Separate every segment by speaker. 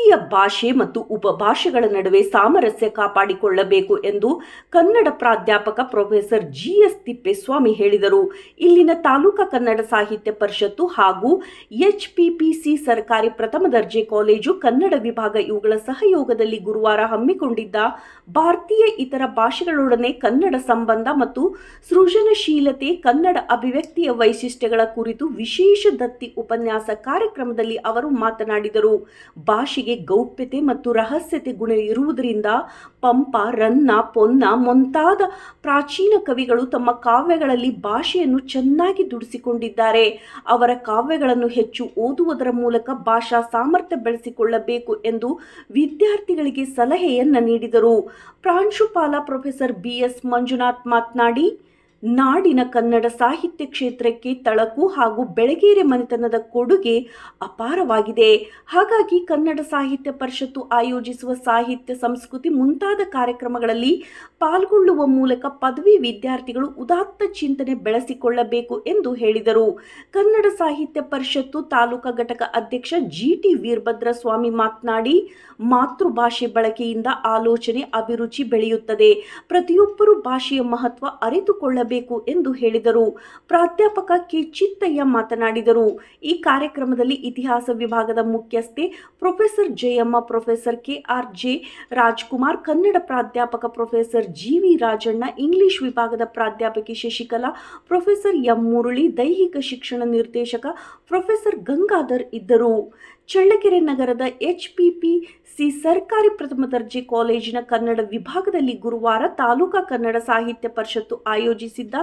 Speaker 1: ಭಾರತೀಯ ಭಾಷೆ ಮತ್ತು ಉಪಭಾಷೆಗಳ ನಡುವೆ ಸಾಮರಸ್ಯ ಕಾಪಾಡಿಕೊಳ್ಳಬೇಕು ಎಂದು ಕನ್ನಡ ಪ್ರಾಧ್ಯಾಪಕ ಪ್ರೊಫೆಸರ್ GS ತಿಪ್ಪೇಸ್ವಾಮಿ ಹೇಳಿದರು. ಇಲ್ಲಿನ ತಾಲೂಕಾ ಕನ್ನಡ ಸಾಹಿತ್ಯ ಪರಿಷತ್ತು ಹಾಗೂ HPPC ಸರ್ಕಾರಿ ಪ್ರಥಮ ದರ್ಜೆ ಕಾಲೇಜು ಕನ್ನಡ ವಿಭಾಗ ಇವುಗಳ ಸಹಯೋಗದಲ್ಲಿ ಗುರುವಾರ ಹಮ್ಮಿಕೊಂಡಿದ್ದ ಭಾರತೀಯ ಇತರ ಭಾಷೆಗಳೊಡನೆ ಕನ್ನಡ ಸಂಬಂಧ ಮತ್ತು ಸೃಜನಶೀಲತೆ, ಕನ್ನಡ ಅಭಿವ್ಯಕ್ತಿಯ ವೈಶಿಷ್ಟ್ಯಗಳ ಕುರಿತು ವಿಶೇಷ ದತ್ತಿ ಉಪನ್ಯಾಸ ಕಾರ್ಯಕ್ರಮದಲ್ಲಿ ಅವರು ಮಾತನಾಡಿದರು. ಭಾಷೆಗೆ ಗೌಪ್ಯತೆ ಮತ್ತು ರಹಸ್ಯತೆ ಗುಣ ಇರುವುದರಿಂದ ಪಂಪ, ರನ್ನ, ಪೊನ್ನ ಮುಂತಾದ ಪ್ರಾಚೀನ ಕವಿಗಳು ತಮ್ಮ ಕಾವ್ಯಗಳಲ್ಲಿ ಭಾಷೆಯನ್ನು ಚೆನ್ನಾಗಿ ದುಡಿಸಿಕೊಂಡಿದ್ದಾರೆ. ಅವರ ಕಾವ್ಯಗಳನ್ನು ಹೆಚ್ಚು ಓದುವುದರ ಮೂಲಕ ಭಾಷಾ ಸಾಮರ್ಥ್ಯ ಬೆಳೆಸಿಕೊಳ್ಳಬೇಕು ಎಂದು ವಿದ್ಯಾರ್ಥಿಗಳಿಗೆ ಸಲಹೆಯನ್ನ ನೀಡಿದರು. ಪ್ರಾಂಶುಪಾಲ ಪ್ರೊಫೆಸರ್ BS ಮಂಜುನಾಥ್ ಮಾತನಾಡಿ, ನಾಡಿನ ಕನ್ನಡ ಸಾಹಿತ್ಯ ಕ್ಷೇತ್ರಕ್ಕೆ ತಳಕು ಹಾಗೂ ಬೆಳಗೇರೆ ಮನೆತನದ ಕೊಡುಗೆ ಅಪಾರವಾಗಿದೆ. ಹಾಗಾಗಿ ಕನ್ನಡ ಸಾಹಿತ್ಯ ಪರಿಷತ್ತು ಆಯೋಜಿಸುವ ಸಾಹಿತ್ಯ, ಸಂಸ್ಕೃತಿ ಮುಂತಾದ ಕಾರ್ಯಕ್ರಮಗಳಲ್ಲಿ ಪಾಲ್ಗೊಳ್ಳುವ ಮೂಲಕ ಪದವಿ ವಿದ್ಯಾರ್ಥಿಗಳು ಉದಾತ್ತ ಚಿಂತನೆ ಬೆಳೆಸಿಕೊಳ್ಳಬೇಕು ಎಂದು ಹೇಳಿದರು. ಕನ್ನಡ ಸಾಹಿತ್ಯ ಪರಿಷತ್ತು ತಾಲೂಕಾ ಘಟಕ ಅಧ್ಯಕ್ಷ GT ವೀರಭದ್ರ ಸ್ವಾಮಿ ಮಾತನಾಡಿ, ಮಾತೃಭಾಷೆ ಬಳಕೆಯಿಂದ ಆಲೋಚನೆ, ಅಭಿರುಚಿ ಬೆಳೆಯುತ್ತದೆ. ಪ್ರತಿಯೊಬ್ಬರೂ ಭಾಷೆಯ ಮಹತ್ವ ಅರಿತುಕೊಳ್ಳಬೇಕು ಎಂದು ಹೇಳಿದರು. ಪ್ರಾಧ್ಯಾಪಕ K ಚಿತ್ತಯ್ಯ ಮಾತನಾಡಿದರು. ಈ ಕಾರ್ಯಕ್ರಮದಲ್ಲಿ ಇತಿಹಾಸ ವಿಭಾಗದ ಮುಖ್ಯಸ್ಥೆ professor Jayamma, professor KRJ Rajkumar, Kannada ಪ್ರಾಧ್ಯಾಪಕ ಪ್ರೊಫೆಸರ್ GV ರಾಜಣ್ಣ, ಇಂಗ್ಲಿಷ್ ವಿಭಾಗದ ಪ್ರಾಧ್ಯಾಪಕಿ ಶಶಿಕಲಾ, ಪ್ರೊಫೆಸರ್ M ಮುರಳಿ, ದೈಹಿಕ ಶಿಕ್ಷಣ ನಿರ್ದೇಶಕ ಪ್ರೊಫೆಸರ್ ಗಂಗಾಧರ್ ಇದ್ದರು. ಚಳ್ಳಕೆರೆ ನಗರದ HPPC ಸರ್ಕಾರಿ ಪ್ರಥಮ ದರ್ಜೆ ಕಾಲೇಜಿನ ಕನ್ನಡ ವಿಭಾಗದಲ್ಲಿ ಗುರುವಾರ ತಾಲೂಕಾ ಕನ್ನಡ ಸಾಹಿತ್ಯ ಪರಿಷತ್ತು ಆಯೋಜಿಸಿದ್ದ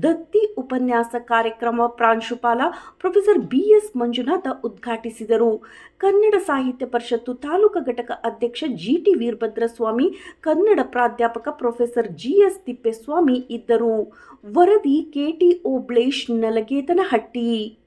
Speaker 1: ದತ್ತಿ ಉಪನ್ಯಾಸ ಕಾರ್ಯಕ್ರಮ ಪ್ರಾಂಶುಪಾಲ ಪ್ರೊಫೆಸರ್ BS ಮಂಜುನಾಥ ಉದ್ಘಾಟಿಸಿದರು. ಕನ್ನಡ ಸಾಹಿತ್ಯ ಪರಿಷತ್ತು ತಾಲೂಕಾ ಘಟಕ ಅಧ್ಯಕ್ಷ GT ವೀರಭದ್ರ ಸ್ವಾಮಿ, ಕನ್ನಡ ಪ್ರಾಧ್ಯಾಪಕ ಪ್ರೊಫೆಸರ್ GS ತಿಪ್ಪೇಸ್ವಾಮಿ ಇದ್ದರು. ವರದಿ KT ಓಬ್ಳೇಶ್, ನಲಗೇತನಹಟ್ಟಿ.